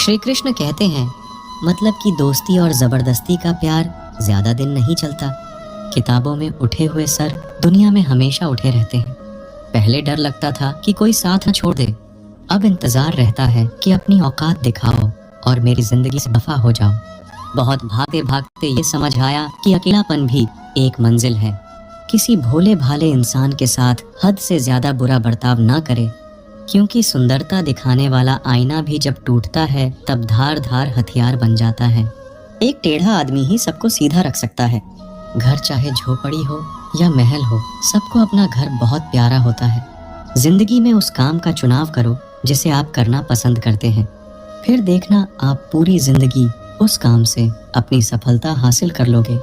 श्री कृष्ण कहते हैं, मतलब कि दोस्ती और ज़बरदस्ती का प्यार ज़्यादा दिन नहीं चलता। किताबों में उठे हुए सर दुनिया में हमेशा उठे रहते हैं। पहले डर लगता था कि कोई साथ न छोड़ दे, अब इंतज़ार रहता है कि अपनी औकात दिखाओ और मेरी ज़िंदगी से दफा हो जाओ। बहुत भागते भागते ये समझ आया कि अकेलापन भी एक मंजिल है। किसी भोले भाले इंसान के साथ हद से ज़्यादा बुरा बर्ताव ना करे, क्योंकि सुंदरता दिखाने वाला आईना भी जब टूटता है तब धार धार हथियार बन जाता है। एक टेढ़ा आदमी ही सबको सीधा रख सकता है। घर चाहे झोपड़ी हो या महल हो, सबको अपना घर बहुत प्यारा होता है। जिंदगी में उस काम का चुनाव करो जिसे आप करना पसंद करते हैं, फिर देखना आप पूरी जिंदगी उस काम से अपनी सफलता हासिल कर लोगे।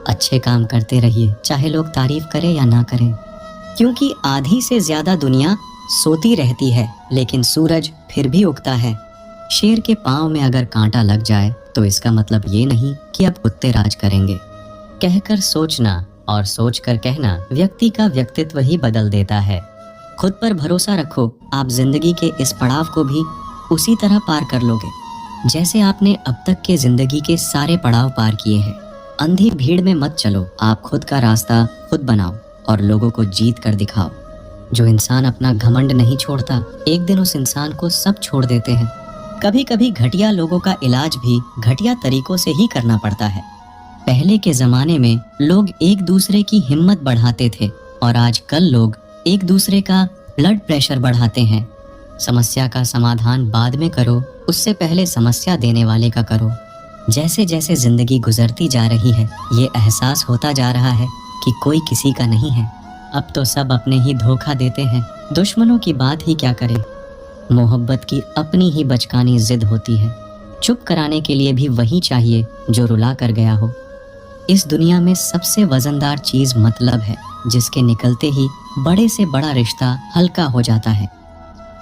अच्छे काम करते रहिए, चाहे लोग तारीफ करें या ना करें, क्योंकि आधी से ज्यादा दुनिया सोती रहती है लेकिन सूरज फिर भी उगता है। शेर के पांव में अगर कांटा लग जाए तो इसका मतलब ये नहीं कि अब कुत्ते राज करेंगे। कहकर सोचना और सोचकर कहना व्यक्ति का व्यक्तित्व ही बदल देता है। खुद पर भरोसा रखो, आप जिंदगी के इस पड़ाव को भी उसी तरह पार कर लोगे जैसे आपने अब तक के जिंदगी के सारे पड़ाव पार किए हैं। अंधी भीड़ में मत चलो, आप खुद का रास्ता खुद बनाओ और लोगों को जीत कर दिखाओ। जो इंसान अपना घमंड नहीं छोड़ता, एक दिन उस इंसान को सब छोड़ देते हैं। कभी कभी घटिया लोगों का इलाज भी घटिया तरीकों से ही करना पड़ता है। पहले के जमाने में लोग एक दूसरे की हिम्मत बढ़ाते थे और आजकल लोग एक दूसरे का ब्लड प्रेशर बढ़ाते हैं। समस्या का समाधान बाद में करो, उससे पहले समस्या देने वाले का करो। जैसे जैसे जिंदगी गुजरती जा रही है, ये एहसास होता जा रहा है कि कोई किसी का नहीं है। अब तो सब अपने ही धोखा देते हैं, दुश्मनों की बात ही क्या करें। मोहब्बत की अपनी ही बचकानी जिद होती है। चुप कराने के लिए भी वही चाहिए जो रुला कर गया हो। इस दुनिया में सबसे वजनदार चीज मतलब है, जिसके निकलते ही बड़े से बड़ा रिश्ता हल्का हो जाता है।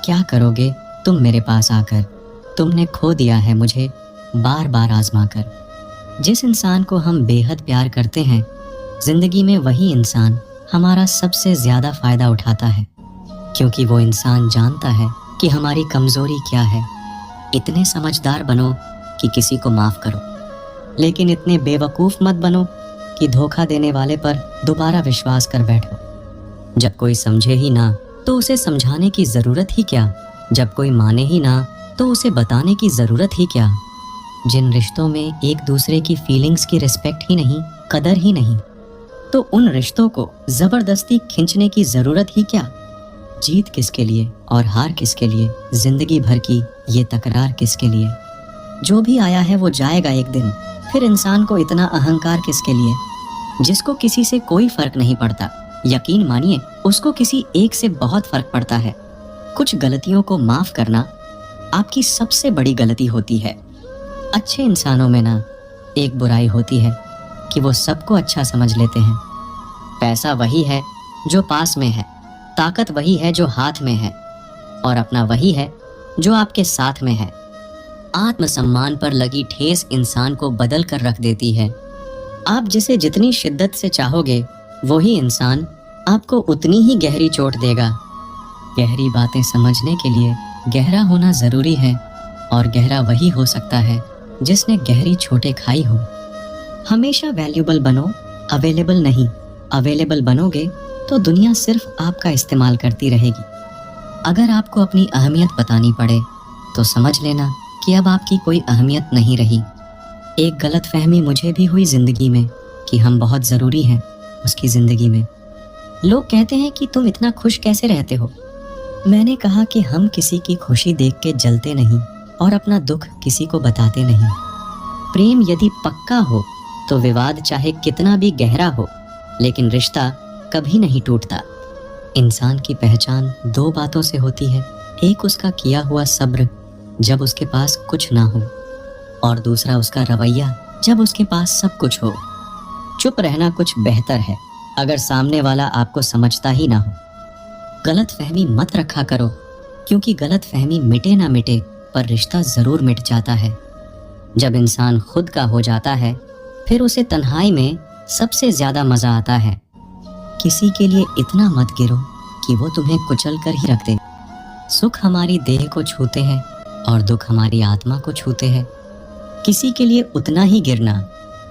क्या करोगे तुम मेरे पास आकर? तुमने खो दिया है मुझे बार बार आजमा कर। जिस इंसान को हम बेहद प्यार करते हैं, जिंदगी में वही इंसान हमारा सबसे ज्यादा फायदा उठाता है, क्योंकि वो इंसान जानता है कि हमारी कमजोरी क्या है। इतने समझदार बनो कि किसी को माफ करो, लेकिन इतने बेवकूफ मत बनो कि धोखा देने वाले पर दोबारा विश्वास कर बैठो। जब कोई समझे ही ना तो उसे समझाने की जरूरत ही क्या? जब कोई माने ही ना तो उसे बताने की जरूरत ही क्या? जिन रिश्तों में एक दूसरे की फीलिंग्स की रिस्पेक्ट ही नहीं, कदर ही नहीं, तो उन रिश्तों को जबरदस्ती खींचने की जरूरत ही क्या? जीत किसके लिए और हार किसके लिए? जिंदगी भर की ये तकरार किसके लिए? जो भी आया है वो जाएगा एक दिन, फिर इंसान को इतना अहंकार किसके लिए? जिसको किसी से कोई फर्क नहीं पड़ता, यकीन मानिए उसको किसी एक से बहुत फर्क पड़ता है। कुछ गलतियों को माफ करना आपकी सबसे बड़ी गलती होती है। अच्छे इंसानों में ना एक बुराई होती है कि वो सबको अच्छा समझ लेते हैं। पैसा वही है जो पास में है, ताकत वही है जो हाथ में है, और अपना वही है जो आपके साथ में है। आत्मसम्मान पर लगी ठेस इंसान को बदल कर रख देती है। आप जिसे जितनी शिद्दत से चाहोगे, वही इंसान आपको उतनी ही गहरी चोट देगा। गहरी बातें समझने के लिए गहरा होना जरूरी है, और गहरा वही हो सकता है जिसने गहरी चोटें खाई हो। हमेशा वैल्यूबल बनो, अवेलेबल नहीं। अवेलेबल बनोगे तो दुनिया सिर्फ आपका इस्तेमाल करती रहेगी। अगर आपको अपनी अहमियत बतानी पड़े तो समझ लेना कि अब आपकी कोई अहमियत नहीं रही। एक गलतफहमी मुझे भी हुई जिंदगी में कि हम बहुत ज़रूरी हैं उसकी ज़िंदगी में। लोग कहते हैं कि तुम इतना खुश कैसे रहते हो। मैंने कहा कि हम किसी की खुशी देख के जलते नहीं और अपना दुख किसी को बताते नहीं। प्रेम यदि पक्का हो तो विवाद चाहे कितना भी गहरा हो, लेकिन रिश्ता कभी नहीं टूटता। इंसान की पहचान दो बातों से होती है, एक उसका किया हुआ सब्र जब उसके पास कुछ ना हो, और दूसरा उसका रवैया जब उसके पास सब कुछ हो। चुप रहना कुछ बेहतर है अगर सामने वाला आपको समझता ही ना हो। गलत फहमी मत रखा करो, क्योंकि गलत फहमी मिटे ना मिटे पर रिश्ता जरूर मिट जाता है। जब इंसान खुद का हो जाता है, फिर उसे तन्हाई में सबसे ज्यादा मजा आता है। किसी के लिए इतना मत गिरो कि वो तुम्हें कुचल कर ही रख दे। सुख हमारी देह को छूते हैं और दुख हमारी आत्मा को छूते हैं। किसी के लिए उतना ही गिरना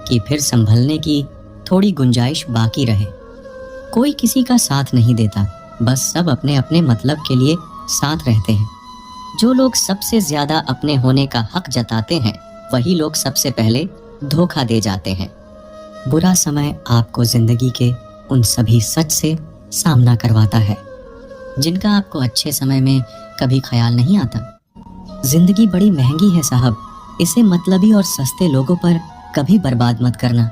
कि फिर संभलने की थोड़ी गुंजाइश बाकी रहे। कोई किसी का साथ नहीं देता, बस सब अपने अपने मतलब के लिए साथ रहते हैं। जो लोग सबसे ज्यादा अपने होने का हक जताते हैं, वही लोग सबसे पहले धोखा दे जाते हैं। बुरा समय आपको जिंदगी के उन सभी सच से सामना करवाता है जिनका आपको अच्छे समय में कभी ख्याल नहीं आता। जिंदगी बड़ी महंगी है साहब, इसे मतलबी और सस्ते लोगों पर कभी बर्बाद मत करना।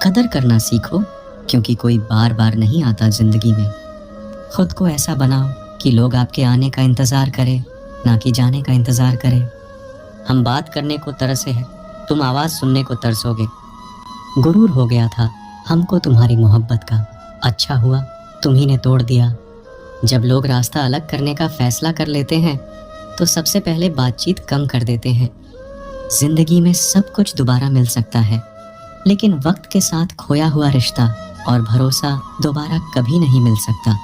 कदर करना सीखो, क्योंकि कोई बार बार नहीं आता जिंदगी में। खुद को ऐसा बनाओ कि लोग आपके आने का इंतजार करें, ना कि जाने का इंतजार करें। हम बात करने को तरसे हैं, तुम आवाज सुनने को तरसोगे। गुरूर हो गया था हमको तुम्हारी मोहब्बत का, अच्छा हुआ तुम्ही ने तोड़ दिया। जब लोग रास्ता अलग करने का फैसला कर लेते हैं तो सबसे पहले बातचीत कम कर देते हैं। जिंदगी में सब कुछ दोबारा मिल सकता है, लेकिन वक्त के साथ खोया हुआ रिश्ता और भरोसा दोबारा कभी नहीं मिल सकता।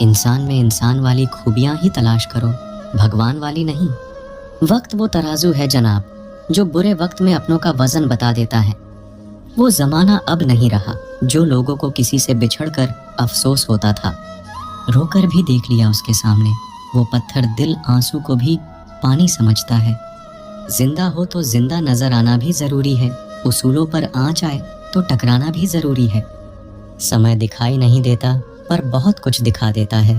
इंसान में इंसान वाली खूबियां ही तलाश करो, भगवान वाली नहीं। वक्त वो तराजू है जनाब, जो बुरे वक्त में अपनों का वजन बता देता है। वो जमाना अब नहीं रहा जो लोगों को किसी से बिछड़कर अफसोस होता था। रोकर भी देख लिया उसके सामने, वो पत्थर दिल आंसू को भी पानी समझता है। जिंदा हो तो जिंदा नजर आना भी जरूरी है, उसूलों पर आँच आए तो टकराना भी जरूरी है। समय दिखाई नहीं देता पर बहुत कुछ दिखा देता है।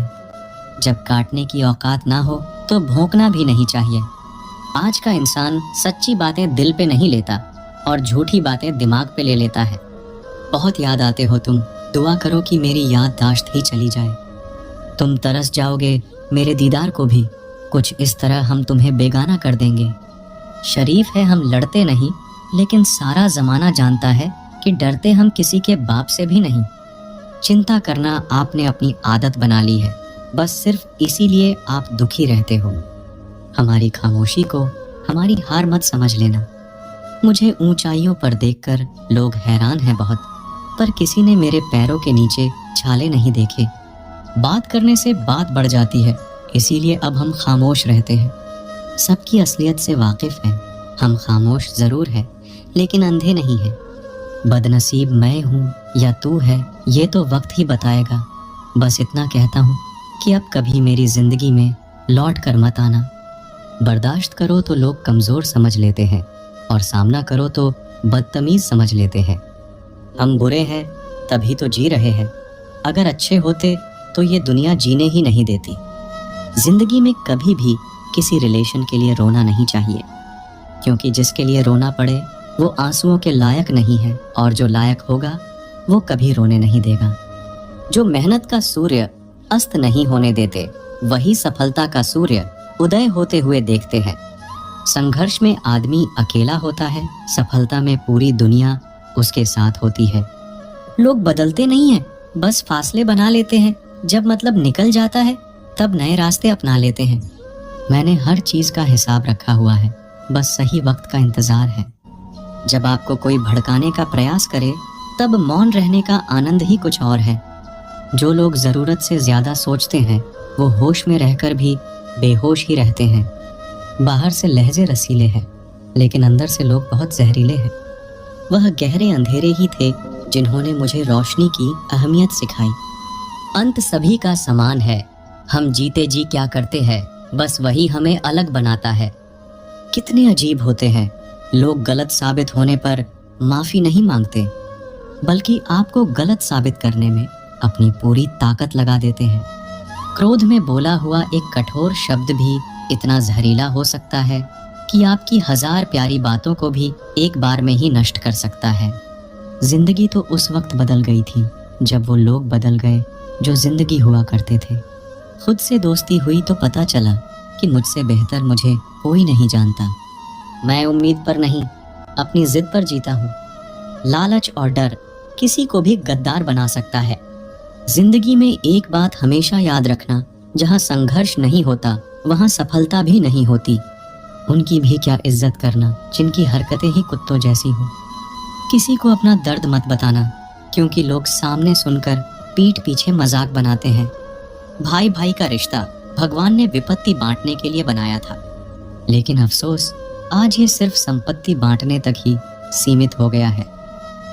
जब काटने की औकात ना हो तो भौंकना भी नहीं चाहिए। आज का इंसान सच्ची बातें दिल पे नहीं लेता और झूठी बातें दिमाग पे ले लेता है। बहुत याद आते हो तुम, दुआ करो कि मेरी याददाश्त ही चली जाए। तुम तरस जाओगे मेरे दीदार को भी, कुछ इस तरह हम तुम्हें बेगाना कर देंगे। शरीफ है हम लड़ते नहीं, लेकिन सारा जमाना जानता है कि डरते हम किसी के बाप से भी नहीं। चिंता करना आपने अपनी आदत बना ली है, बस सिर्फ इसीलिए आप दुखी रहते हो। हमारी खामोशी को हमारी हार मत समझ लेना। मुझे ऊंचाइयों पर देखकर लोग हैरान हैं बहुत, पर किसी ने मेरे पैरों के नीचे छाले नहीं देखे। बात करने से बात बढ़ जाती है, इसीलिए अब हम खामोश रहते हैं। सबकी असलियत से वाकिफ हैं, हम खामोश जरूर है लेकिन अंधे नहीं हैं। बदनसीब मैं हूँ या तू है, ये तो वक्त ही बताएगा। बस इतना कहता हूँ कि अब कभी मेरी जिंदगी में लौट कर मत आना। बर्दाश्त करो तो लोग कमज़ोर समझ लेते हैं और सामना करो तो बदतमीज समझ लेते हैं। हम बुरे हैं तभी तो जी रहे हैं, अगर अच्छे होते तो ये दुनिया जीने ही नहीं देती। जिंदगी में कभी भी किसी रिलेशन के लिए रोना नहीं चाहिए, क्योंकि जिसके लिए रोना पड़े वो आंसुओं के लायक नहीं है, और जो लायक होगा वो कभी रोने नहीं देगा। जो मेहनत का सूर्य अस्त नहीं होने देते, वही सफलता का सूर्य उदय होते हुए देखते हैं। संघर्ष में आदमी अकेला होता है, सफलता में पूरी दुनिया उसके साथ होती है। लोग बदलते नहीं हैं, बस फासले बना लेते हैं। जब मतलब निकल जाता है तब नए रास्ते अपना लेते हैं। मैंने हर चीज का हिसाब रखा हुआ है, बस सही वक्त का इंतजार है। जब आपको कोई भड़काने का प्रयास करे तब मौन रहने का आनंद ही कुछ और है। जो लोग जरूरत से ज्यादा सोचते हैं वो होश में रहकर भी बेहोश ही रहते हैं। बाहर से लहजे रसीले हैं, लेकिन अंदर से लोग बहुत जहरीले हैं। वह गहरे अंधेरे ही थे जिन्होंने मुझे रोशनी की अहमियत सिखाई। अंत सभी का समान है, हम जीते जी क्या करते हैं, बस वही हमें अलग बनाता है। कितने अजीब होते हैं, लोग गलत साबित होने पर माफी नहीं मांगते, बल्कि आपको गलत साबित करने में अपनी पूरी ताकत लगा देते हैं। क्रोध में बोला हुआ एक कठोर शब्द भी इतना जहरीला हो सकता है कि आपकी 1000 प्यारी बातों को भी एक बार में ही नष्ट कर सकता है। जिंदगी तो उस वक्त बदल गई थी जब वो लोग बदल गए जो जिंदगी हुआ करते थे। खुद से दोस्ती हुई तो पता चला कि मुझसे बेहतर मुझे कोई नहीं जानता। मैं उम्मीद पर नहीं, अपनी जिद पर जीता हूँ। लालच और डर किसी को भी गद्दार बना सकता है। जिंदगी में एक बात हमेशा याद रखना, जहाँ संघर्ष नहीं होता वहाँ सफलता भी नहीं होती। उनकी भी क्या इज्जत करना जिनकी हरकतें ही कुत्तों जैसी हो। किसी को अपना दर्द मत बताना, क्योंकि लोग सामने सुनकर पीठ पीछे मजाक बनाते हैं। भाई भाई का रिश्ता भगवान ने विपत्ति बांटने के लिए बनाया था, लेकिन अफसोस, आज ये सिर्फ संपत्ति बांटने तक ही सीमित हो गया है।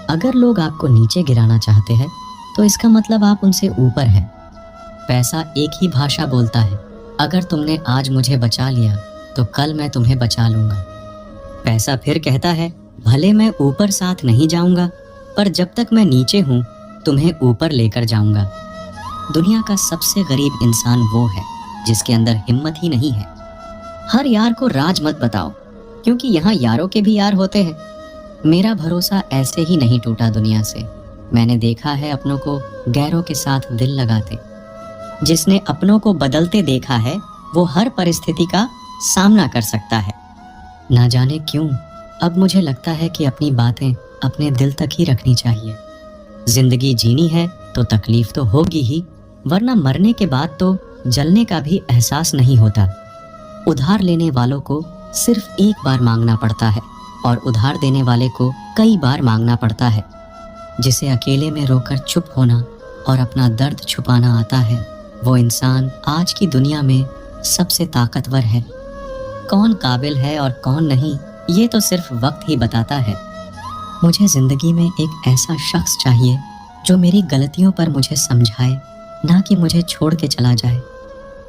अगर लोग आपको नीचे गिराना चाहते हैं तो इसका मतलब आप उनसे ऊपर हैं। पैसा एक ही भाषा बोलता है, अगर तुमने आज मुझे बचा लिया तो कल मैं तुम्हें बचा लूंगा। पैसा फिर कहता है, भले मैं ऊपर साथ नहीं जाऊंगा, पर जब तक मैं नीचे हूं तुम्हें ऊपर लेकर जाऊंगा। दुनिया का सबसे गरीब इंसान वो है जिसके अंदर हिम्मत ही नहीं है। हर यार को राज मत बताओ, क्योंकि यहाँ यारों के भी यार होते हैं। मेरा भरोसा ऐसे ही नहीं टूटा दुनिया से। मैंने देखा है अपनों को गैरों के साथ दिल लगाते। जिसने अपनों को बदलते देखा है वो हर परिस्थिति का सामना कर सकता है। ना जाने क्यों अब मुझे लगता है कि अपनी बातें अपने दिल तक ही रखनी चाहिए। जिंदगी जीनी है तो तकलीफ तो होगी ही, वरना मरने के बाद तो जलने का भी एहसास नहीं होता। उधार लेने वालों को सिर्फ एक बार मांगना पड़ता है और उधार देने वाले को कई बार मांगना पड़ता है। जिसे अकेले में रोकर चुप होना और अपना दर्द छुपाना आता है, वो इंसान आज की दुनिया में सबसे ताकतवर है। कौन काबिल है और कौन नहीं, ये तो सिर्फ वक्त ही बताता है। मुझे जिंदगी में एक ऐसा शख्स चाहिए जो मेरी गलतियों पर मुझे समझाए, ना कि मुझे छोड़ के चला जाए।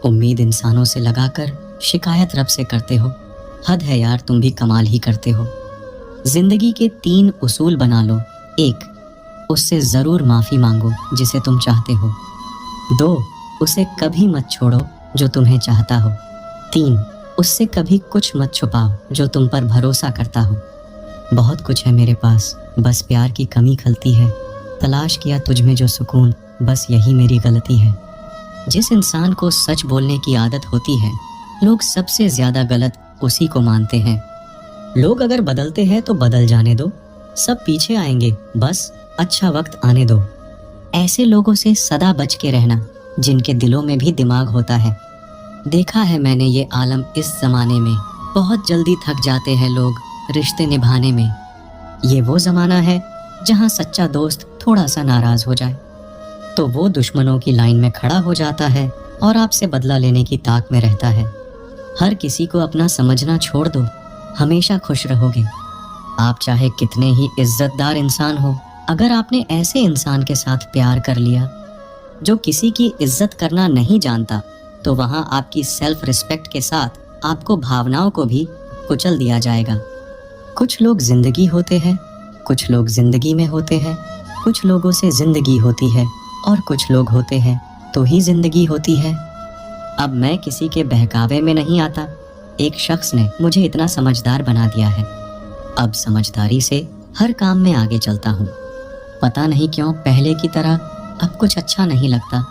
उम्मीद इंसानों से लगाकर शिकायत रब से करते हो। हद है यार, तुम भी कमाल ही करते हो। जिंदगी के 3 उसूल बना लो। 1, उससे ज़रूर माफ़ी मांगो जिसे तुम चाहते हो। 2, उसे कभी मत छोड़ो जो तुम्हें चाहता हो। 3, उससे कभी कुछ मत छुपाओ जो तुम पर भरोसा करता हो। बहुत कुछ है मेरे पास, बस प्यार की कमी खलती है। तलाश किया तुझ में जो सुकून, बस यही मेरी गलती है। जिस इंसान को सच बोलने की आदत होती है, लोग सबसे ज़्यादा गलत उसी को मानते हैं। लोग अगर बदलते हैं तो बदल जाने दो, सब पीछे आएंगे, बस अच्छा वक्त आने दो। ऐसे लोगों से सदा बच के रहना जिनके दिलों में भी दिमाग होता है। देखा है मैंने ये आलम इस ज़माने में, बहुत जल्दी थक जाते हैं लोग रिश्ते निभाने में। ये वो ज़माना है जहाँ सच्चा दोस्त थोड़ा सा नाराज़ हो जाए तो वो दुश्मनों की लाइन में खड़ा हो जाता है और आपसे बदला लेने की ताक में रहता है। हर किसी को अपना समझना छोड़ दो, हमेशा खुश रहोगे। आप चाहे कितने ही इज्जतदार इंसान हो, अगर आपने ऐसे इंसान के साथ प्यार कर लिया जो किसी की इज्जत करना नहीं जानता, तो वहाँ आपकी सेल्फ रिस्पेक्ट के साथ आपको भावनाओं को भी कुचल दिया जाएगा। कुछ लोग जिंदगी होते हैं, कुछ लोग जिंदगी में होते हैं, कुछ लोगों से जिंदगी होती है और कुछ लोग होते हैं तो ही जिंदगी होती है। अब मैं किसी के बहकावे में नहीं आता। एक शख्स ने मुझे इतना समझदार बना दिया है। अब समझदारी से हर काम में आगे चलता हूँ। पता नहीं क्यों पहले की तरह अब कुछ अच्छा नहीं लगता।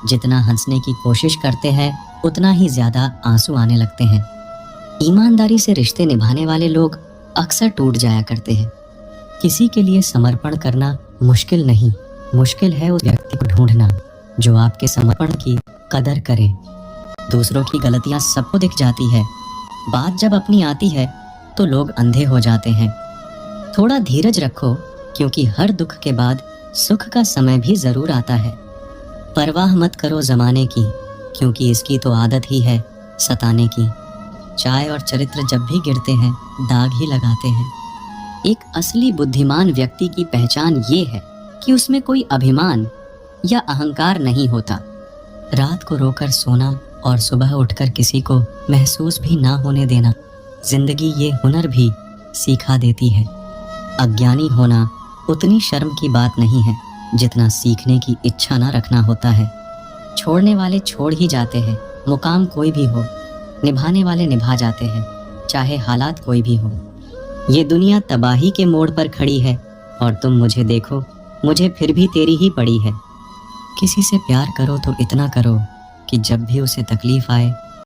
जितना हंसने की कोशिश करते हैं उतना ही ज़्यादा आंसू आने लगते हैं। ईमानदारी से रिश्ते निभाने वाले लोग अक्सर टूट जाया करते हैं। किसी के लिए समर्पण करना मुश्किल नहीं, मुश्किल है उस व्यक्ति को ढूंढना जो आपके समर्पण की कदर करे। दूसरों की गलतियां सबको दिख जाती है, बात जब अपनी आती है तो लोग अंधे हो जाते हैं। थोड़ा धीरज रखो, क्योंकि हर दुख के बाद सुख का समय भी ज़रूर आता है। परवाह मत करो ज़माने की, क्योंकि इसकी तो आदत ही है सताने की। चाय और चरित्र जब भी गिरते हैं दाग ही लगाते हैं। एक असली बुद्धिमान व्यक्ति की पहचान ये है कि उसमें कोई अभिमान या अहंकार नहीं होता। रात को रोकर सोना और सुबह उठकर किसी को महसूस भी ना होने देना, जिंदगी ये हुनर भी सिखा देती है। अज्ञानी होना उतनी शर्म की बात नहीं है जितना सीखने की इच्छा ना रखना होता है। छोड़ने वाले छोड़ ही जाते हैं, मुकाम कोई भी हो। निभाने वाले निभा जाते हैं, चाहे हालात कोई भी हो। ये दुनिया तबाही के मोड़ पर खड़ी है और तुम मुझे देखो, मुझे फिर भी तेरी ही पड़ी है। किसी से प्यार करो तो इतना करो कि जब भी उसे तकलीफ आए